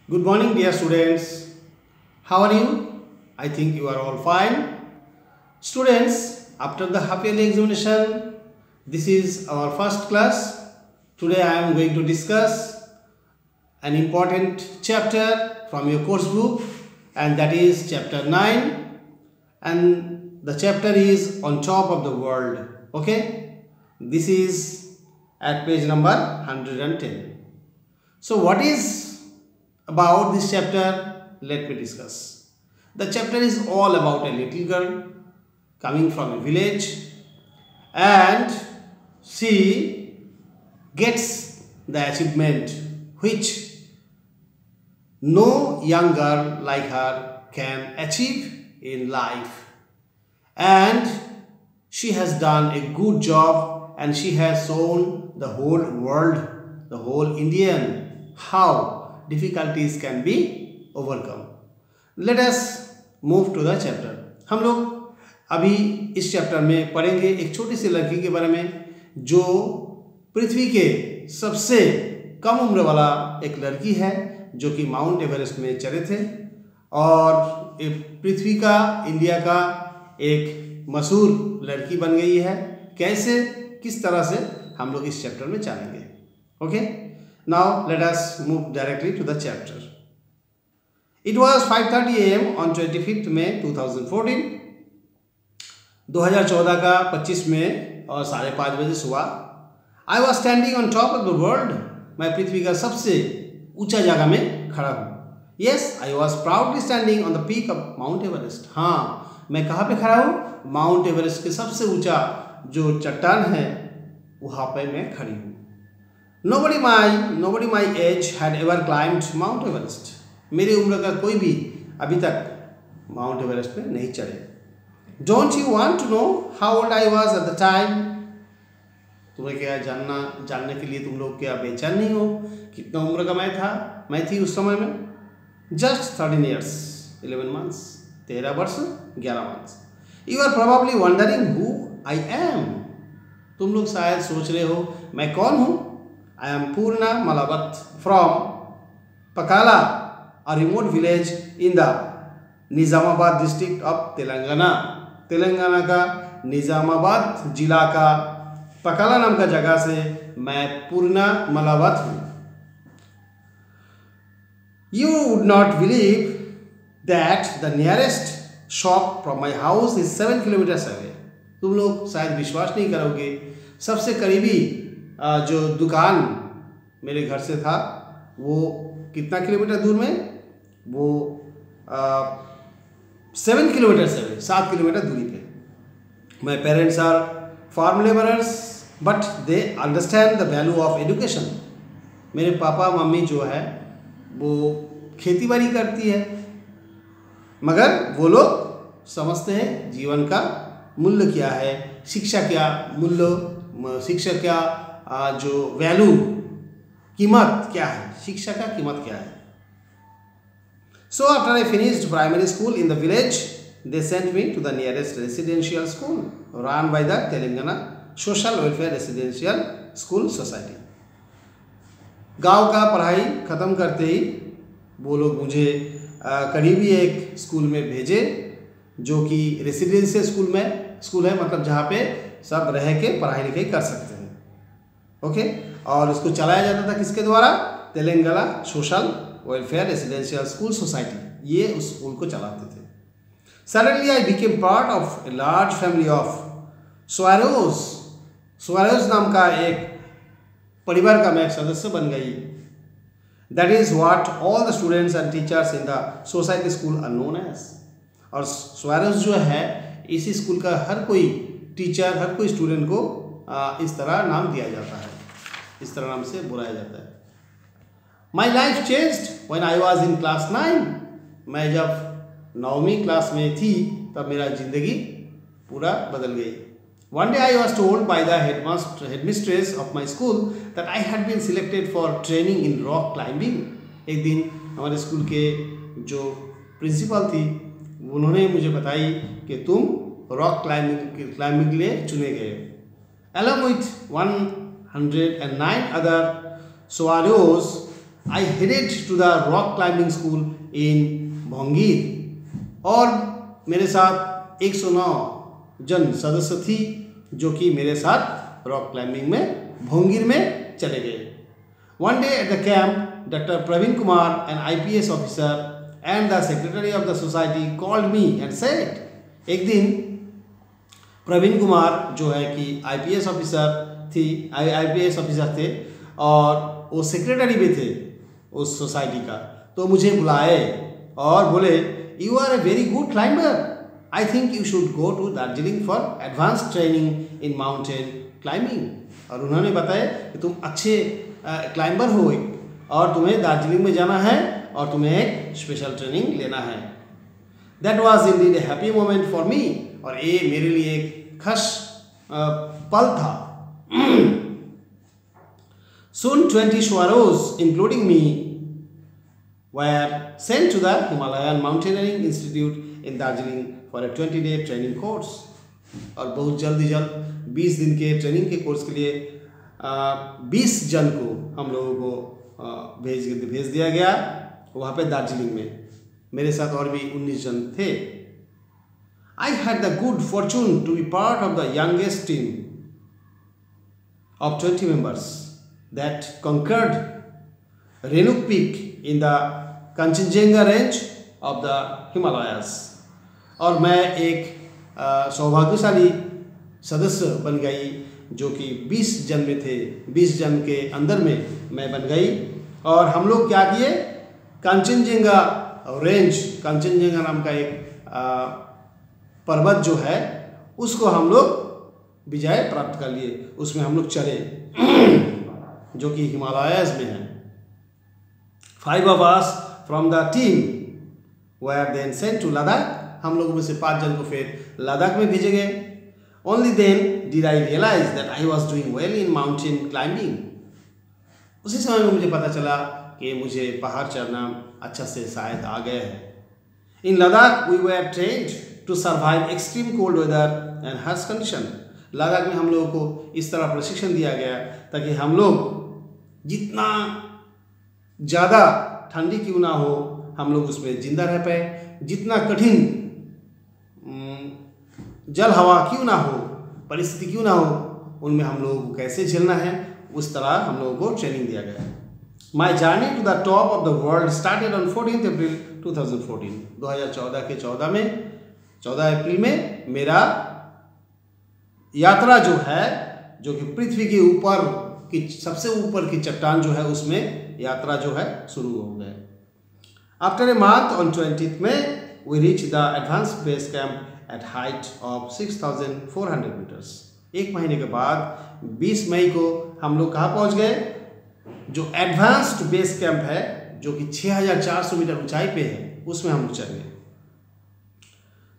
Good morning, dear students. How are you? I think you are all fine. Students, after the half yearly examination, this is our first class. Today I am going to discuss an important chapter from your course book, and that is chapter 9, and the chapter is on top of the world. Okay, this is at page number 110. So what is about this chapter? Let me discuss. The chapter is all about a little girl coming from a village, and she gets the achievement which no young girl like her can achieve in life, and she has done a good job, and she has shown the whole world, the whole Indian, how difficulties can be overcome. Let us move to the chapter. हम लोग अभी इस chapter में पढ़ेंगे एक छोटी सी लड़की के बारे में जो पृथ्वी के सबसे कम उम्र वाला एक लड़की है, जो कि माउंट एवरेस्ट में चढ़े थे, और पृथ्वी का, इंडिया का एक मशहूर लड़की बन गई है। कैसे, किस तरह से हम लोग इस चैप्टर में जानेंगे। Okay, now let us move directly to the chapter. It was 5:30 AM on 25th May 2014. 2014 का 25 में और 5:30 बजे सुबह। I was standing on top of the world. मैं पृथ्वी का सबसे ऊंचा जगह में खड़ा हूँ। Yes, I was proudly standing on the peak of Mount Everest. हाँ, मैं कहाँ पे खड़ा हूँ? माउंट एवरेस्ट के सबसे ऊंचा जो चट्टान है वहाँ पे मैं खड़ी हूँ। Nobody my age had ever climbed Mount Everest. मेरी उम्र का कोई भी अभी तक माउंट एवरेस्ट पे नहीं चढ़े। Don't you want to know how old I was at the time? तुम्हें क्या जानने के लिए तुम लोग क्या बेचैन नहीं हो कितना उम्र का मैं थी उस समय में? Just 13 years, 11 months. 13 वर्ष 11 months. You are probably wondering who I am. तुम लोग शायद सोच रहे हो मैं कौन हूँ? I am Purna Malavat from Pakala, a remote village in the Nizamabad district of Telangana. Telangana का निजामाबाद जिला का पकाला नाम का जगह से मैं पूर्णा मलावत हूँ। You would not believe that the nearest shop from my house is 7 kilometers away. तुम लोग शायद विश्वास नहीं करोगे, सबसे करीबी जो दुकान मेरे घर से था वो कितना किलोमीटर दूर में? वो 7 किलोमीटर से, 7 किलोमीटर दूरी पे। My parents are farm labourers but they understand the value of education. मेरे पापा मम्मी जो है वो खेती बाड़ी करती है, मगर वो लोग समझते हैं जीवन का मूल्य क्या है, शिक्षा क्या मूल्य, शिक्षा क्या जो वैल्यू, कीमत क्या है, शिक्षा का कीमत क्या है। So after I finished primary school in the village, they sent me to the nearest residential school run by the Telangana Social Welfare Residential School Society. गांव का पढ़ाई ख़त्म करते ही वो लोग मुझे करीबी एक स्कूल में भेजे, जो कि रेसिडेंशियल स्कूल है, मतलब जहाँ पे सब रह के पढ़ाई लिखाई कर सकते हैं। ओके, और इसको चलाया जाता था किसके द्वारा? Telangana social welfare residential school society, ये उस स्कूल को चलाते थे। Suddenly I became part of a large family of Swaeroes. Swaeroes नाम का एक परिवार का मैं एक सदस्य बन गई। That is what all the students and teachers in the society school are known as. और स्वेरोज जो है इसी स्कूल का हर कोई टीचर, हर कोई स्टूडेंट को इस तरह नाम दिया जाता है, इस तरह नाम से बुलाया जाता है। My life changed when I was in class 9। मैं जब 9वीं क्लास में थी तब मेरा जिंदगी पूरा बदल गई। One day I was told by the headmistress of my school that I had been selected for training in rock climbing. एक दिन हमारे स्कूल के जो प्रिंसिपल थी उन्होंने मुझे बताई कि तुम रॉक क्लाइंबिंग के लिए चुने गए। Along with 109 other swarros I headed to the rock climbing school in Bhongir और मेरे साथ 109 जन सदस्य थी जो कि मेरे साथ रॉक क्लाइंबिंग में भोंगीर में चले गए। One day at the camp doctor Praveen Kumar an IPS officer and the secretary of the society called me and said, एक दिन प्रवीण कुमार जो है कि IPS ऑफिसर थे और वो सेक्रेटरी भी थे उस सोसाइटी का, तो मुझे बुलाए और बोले, you are a very good climber, I think you should go to Darjeeling for advance training in mountain climbing. और उन्होंने बताया कि तुम अच्छे क्लाइंबर हो और तुम्हें दार्जिलिंग में जाना है और तुम्हें एक स्पेशल ट्रेनिंग लेना है। That was Indeed A happy moment for me, और ये मेरे लिए एक खास पल था। Soon 20 Swaros, including me, were sent to the Himalayan Mountaineering Institute in Darjeeling for a 20-day training course. और बहुत जल्द 20 दिन के ट्रेनिंग के कोर्स के लिए 20 जन को हम लोगों को भेज दिया गया वहाँ पे दार्जिलिंग में। मेरे साथ और भी 19 जन थे। I had the good fortune to be part of the youngest team of 20 members that conquered Renuk Peak in the Kanchenjunga range of the Himalayas। और मैं एक सौभाग्यशाली सदस्य बन गई जो कि 20 जन में थे, 20 जन के अंदर में मैं बन गई। और हम लोग क्या किए, कांचनजंगा रेंज, कांचनजंगा नाम का एक पर्वत जो है उसको हम लोग विजय प्राप्त कर लिए, उसमें हम लोग चले जो कि हिमालयस में है। 5 of us from the team were then sent to Ladakh। हम लोगों में से 5 जन को फिर लद्दाख में भेजे गए। Only then did I realize that I was doing well in mountain climbing। उसी समय में मुझे पता चला कि मुझे पहाड़ चढ़ना अच्छा से शायद आ गया है। In Ladakh we were trained to survive extreme cold weather and harsh condition। Ladakh में हम लोगों को इस तरह प्रशिक्षण दिया गया ताकि हम लोग जितना ज़्यादा ठंडी क्यों ना हो हम लोग उसमें जिंदा रह पाए, जितना कठिन जल हवा क्यों ना हो, परिस्थिति क्यों ना हो, उनमें हम लोगों को कैसे झेलना है उस तरह हम लोगों को ट्रेनिंग दिया गया। My journey to the top of the world started on 14 April 2014। 2014 के 14 अप्रैल में मेरा यात्रा जो है, जो कि पृथ्वी के ऊपर की सबसे ऊपर की चट्टान जो है उसमें यात्रा जो है शुरू हो गए। After a month on 20th में we reach the advance base camp at height of 6400 metres. एक महीने के बाद 20 मई को हम लोग कहाँ पहुँच गए, जो एडवांस्ड बेस कैंप है जो कि 6400 मीटर ऊंचाई पे है उसमें हम लोग चले।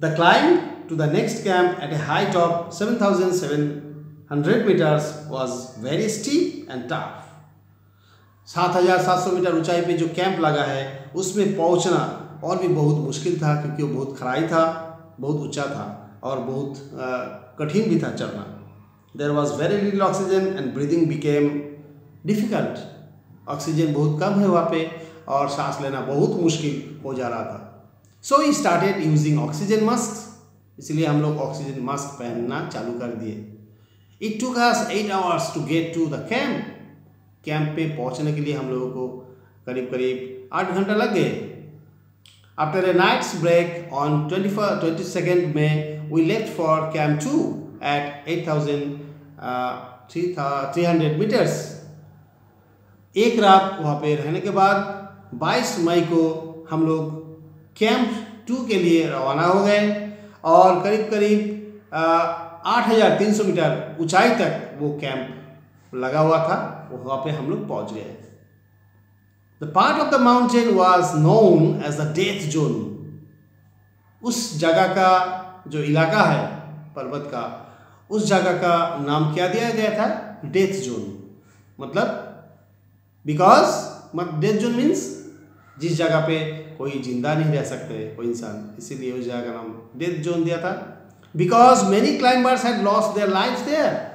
The climb to the next camp at a height of 7700 meters was very steep and tough। 7700 metre ऊंचाई पे जो कैंप लगा है उसमें पहुंचना और भी बहुत मुश्किल था क्योंकि वो बहुत खराई था, बहुत ऊंचा था और बहुत कठिन भी था चढ़ना। There was very little oxygen and breathing became difficult। Oxygen बहुत कम है वहाँ पे और सांस लेना बहुत मुश्किल हो जा रहा था। So we started using oxygen masks। इसलिए हम लोग ऑक्सीजन मास्क पहनना चालू कर दिए। It took us 8 hours to get to the camp। Camp पे पहुंचने के लिए हम लोगों को करीब 8 घंटा लग गए। After a night's break on 22nd में we left for camp 2 at 8300 meters। एक रात वहाँ पे रहने के बाद 22 मई को हम लोग कैंप 2 के लिए रवाना हो गए और करीब 8300 मीटर ऊंचाई तक वो कैंप लगा हुआ था, वहाँ पे हम लोग पहुँच गए। The part of the mountain was known as the death zone. उस जगह का जो इलाका है पर्वत का, उस जगह का नाम क्या दिया गया था, डेथ जोन। मतलब बिकॉज डेथ जोन मीन्स जिस जगह पे कोई जिंदा नहीं रह सकते कोई इंसान, इसीलिए उस जगह का नाम डेथ जोन दिया था। Because many climbers had lost their lives there.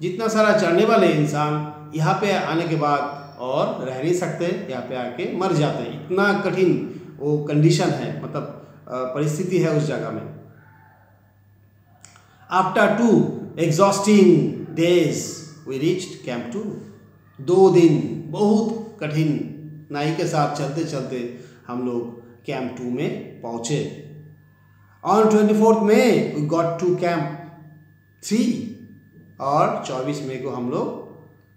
जितना सारा चढ़ने वाले इंसान यहाँ पे आने के बाद और रह नहीं सकते, यहाँ पे आके मर जाते। इतना कठिन वो कंडीशन है, मतलब परिस्थिति है उस जगह में। After 2 exhausting days we reached camp 2। 2 दिन बहुत कठिन नाई के साथ चलते चलते हम लोग कैंप 2 में पहुँचे। On 24 May we got to camp 3 और 24 मई को हम लोग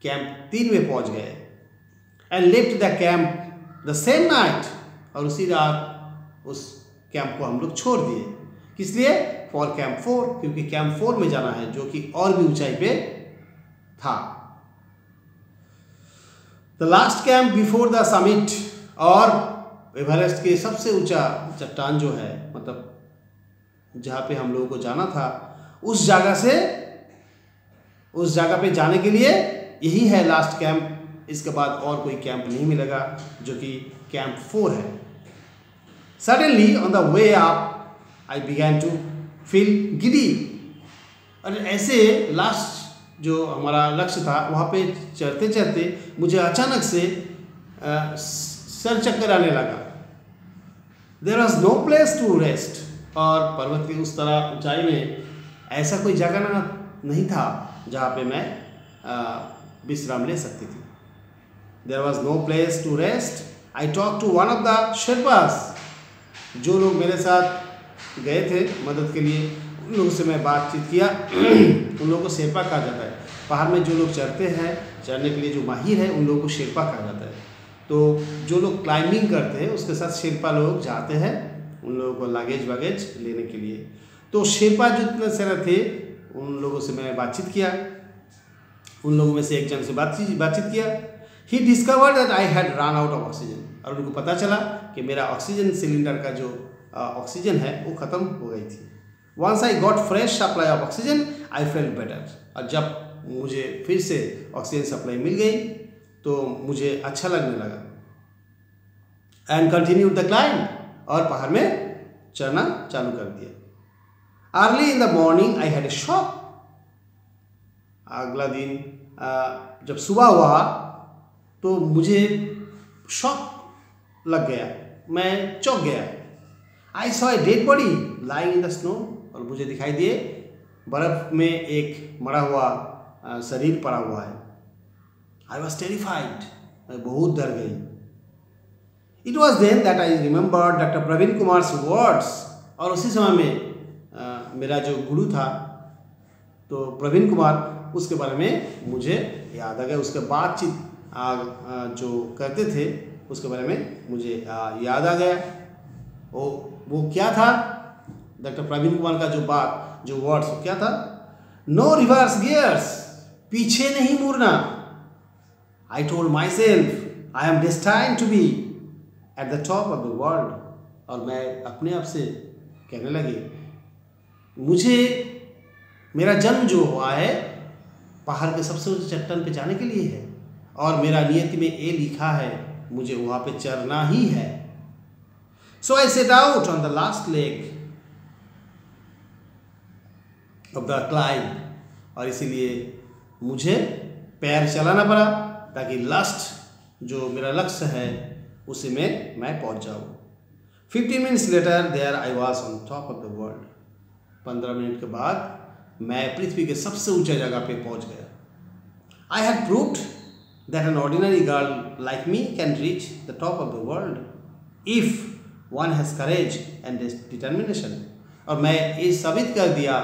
कैंप 3 में पहुंच गए। And left the camp the same night, और उसी रात उस कैंप को हम लोग छोड़ दिए। किस लिए? फॉर कैंप 4, क्योंकि कैंप 4 में जाना है जो कि और भी ऊंचाई पे था। The last camp before the summit, और एवरेस्ट के सबसे ऊंचा चट्टान जो है, मतलब जहाँ पे हम लोगों को जाना था, उस जगह पे जाने के लिए यही है लास्ट कैंप। इसके बाद और कोई कैंप नहीं मिलेगा, जो कि कैंप 4 है। Suddenly on the way up I began to feel giddy. और ऐसे लास्ट जो हमारा लक्ष्य था वहाँ पे चढ़ते चढ़ते मुझे अचानक से सर चक्कर आने लगा। There was no place to rest, और पर्वत की उस तरह ऊंचाई में ऐसा कोई जगह नहीं था जहाँ पे मैं विश्राम ले सकती थी। There was no place to rest. I talk to one of the Sherpas. जो लोग मेरे साथ गए थे मदद के लिए, उन लोगों से मैं बातचीत किया। उन लोगों को शेर्पा कहा जाता है। पहाड़ में जो लोग चढ़ते हैं, चढ़ने के लिए जो माहिर है, उन लोगों को शेर्पा कहा जाता है। तो जो लोग क्लाइंबिंग करते हैं उसके साथ शेर्पा लोग जाते हैं उन लोगों को लगेज वगैज लेने के लिए। तो शेर्पा जो इतने सारे थे, उन लोगों से मैं बातचीत किया। उन लोगों में से एक जन से बातचीत किया। He discovered that I had run out of oxygen, और उनको पता चला कि मेरा ऑक्सीजन सिलेंडर का जो ऑक्सीजन है वो ख़त्म हो गई थी। Once I got fresh supply of oxygen I felt better. और जब मुझे फिर से ऑक्सीजन सप्लाई मिल गई तो मुझे अच्छा लगने लगा। एंड कंटिन्यू द क्लाइंब, और पहाड़ में चढ़ना चालू कर दिया। Early in the morning I had a shock. अगला दिन जब सुबह हुआ तो मुझे शॉक लग गया, मैं चौंक गया। I saw a dead body lying in the snow, और मुझे दिखाई दिए बर्फ में एक मरा हुआ शरीर पड़ा हुआ है। आई वॉज टेरिफाइड, मैं बहुत डर गई। It was then that I remember doctor Praveen Kumar's words, और उसी समय में मेरा जो गुरु था तो प्रवीण कुमार, उसके बारे में मुझे याद आ गया। उसके बातचीत जो करते थे उसके बारे में मुझे याद आ गया। वो क्या था? डॉक्टर प्रवीण कुमार का जो वर्ड्स क्या था? नो रिवर्स गियर्स, पीछे नहीं मुड़ना। I told myself I am destined to be at the top of the world. और मैं अपने आप से कहने लगी, मुझे मेरा जन्म जो हुआ है पहाड़ के सबसे ऊंचे चट्टान पे जाने के लिए है, और मेरा नियति में ये लिखा है मुझे वहाँ पे चढ़ना ही है। So I set out on the last leg of the climb, और इसीलिए मुझे पैर चलाना पड़ा ताकि लास्ट जो मेरा लक्ष्य है उसी में मैं पहुंच जाऊं। 15 minutes later there I was on top of the world. 15 मिनट के बाद मैं पृथ्वी के सबसे ऊंचे जगह पे पहुंच गया। I had proved that an ordinary girl like me can reach the top of the world if one has courage and determination. और मैं ये साबित कर दिया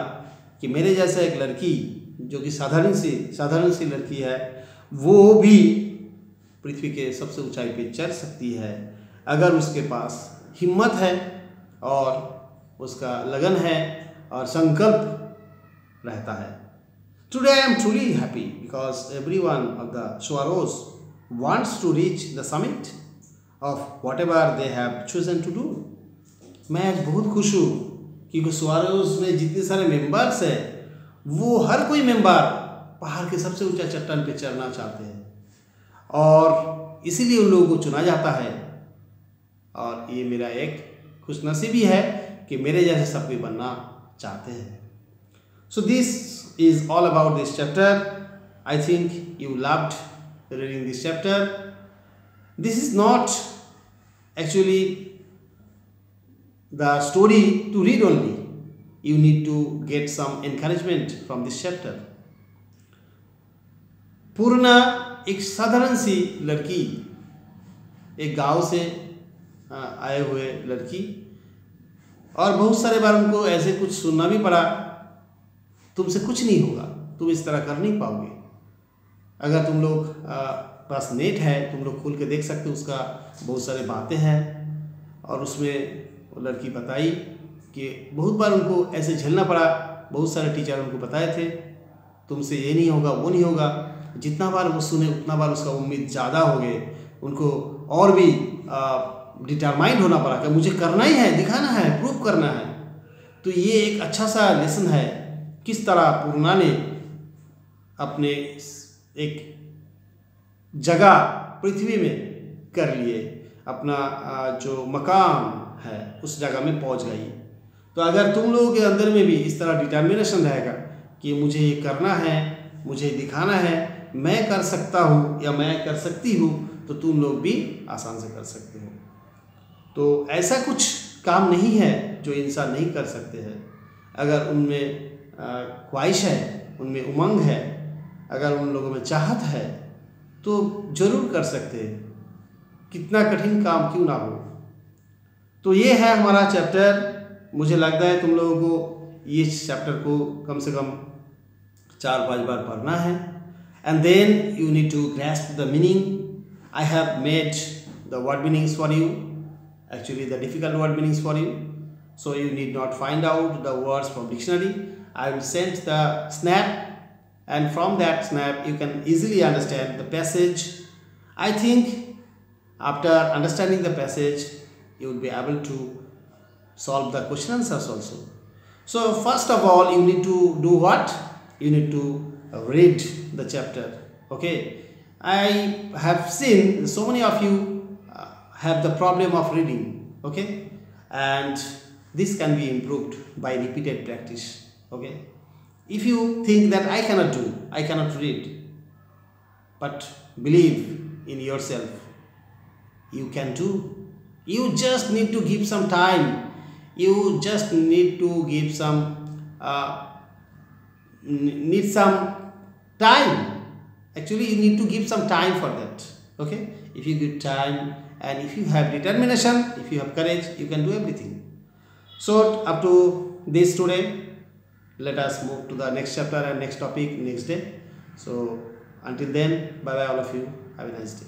कि मेरे जैसा एक लड़की जो कि साधारण सी लड़की है, वो भी पृथ्वी के सबसे ऊंचाई पे चढ़ सकती है अगर उसके पास हिम्मत है और उसका लगन है और संकल्प रहता है। Today I am truly happy because everyone of the Swaeroes wants to reach the summit of whatever they have chosen to do. मैं आज बहुत खुश हूँ क्योंकि स्वारोज में जितने सारे मेंबर्स हैं वो हर कोई मेंबर पहाड़ के सबसे ऊंचा चट्टान पे चढ़ना चाहते हैं, और इसीलिए उन लोगों को चुना जाता है। और ये मेरा एक खुशनसीबी है कि मेरे जैसे सब कोई बनना चाहते हैं। So this is all about this chapter. I think you loved reading this chapter. This is not actually the story to read only. You need to get some encouragement from this chapter. पूर्णा एक साधारण सी लड़की, एक गांव से आए हुए लड़की, और बहुत सारे बार उनको ऐसे कुछ सुनना भी पड़ा, तुमसे कुछ नहीं होगा, तुम इस तरह कर नहीं पाओगे। अगर तुम लोग पास नेट है, तुम लोग खोल के देख सकते हो, उसका बहुत सारे बातें हैं। और उसमें वो लड़की बताई कि बहुत बार उनको ऐसे झेलना पड़ा, बहुत सारे टीचर उनको बताए थे तुमसे ये नहीं होगा, वो नहीं होगा। जितना बार वो सुने उतना बार उसका उम्मीद ज़्यादा हो गए, उनको और भी डिटरमाइंड होना पड़ा कि मुझे करना ही है, दिखाना है, प्रूव करना है। तो ये एक अच्छा सा लेसन है, किस तरह पूर्णा ने अपने एक जगह पृथ्वी में कर लिए, अपना जो मकाम है उस जगह में पहुंच गई। तो अगर तुम लोगों के अंदर में भी इस तरह डिटर्मिनेशन रहेगा कि मुझे ये करना है, मुझे दिखाना है, मैं कर सकता हूँ या मैं कर सकती हूँ, तो तुम लोग भी आसान से कर सकते हो। तो ऐसा कुछ काम नहीं है जो इंसान नहीं कर सकते हैं। अगर उनमें ख्वाहिश है, उनमें उमंग है, अगर उन लोगों में चाहत है, तो ज़रूर कर सकते हैं, कितना कठिन काम क्यों ना हो। तो ये है हमारा चैप्टर। मुझे लगता है तुम लोगों को ये चैप्टर को कम से कम 4-5 बार पढ़ना है, and then you need to grasp the meaning. I have made the word meanings for you, actually the difficult word meanings for you, so you need not find out the words from dictionary. I will send the snap, and from that snap you can easily understand the passage. I think after understanding the passage you will be able to solve the question answers also. So first of all you need to do what? You need to read the chapter. Okay, I have seen so many of you have the problem of reading. Okay, and this can be improved by repeated practice. Okay, if you think that I cannot read, but believe in yourself, you can do. You just need to give some time. You just need to give some time. Actually you need to give some time for that. Okay, if you give time and if you have determination, if you have courage, you can do everything. So up to this today, let us move to the next chapter and next topic next day. So until then, bye bye all of you, have a nice day.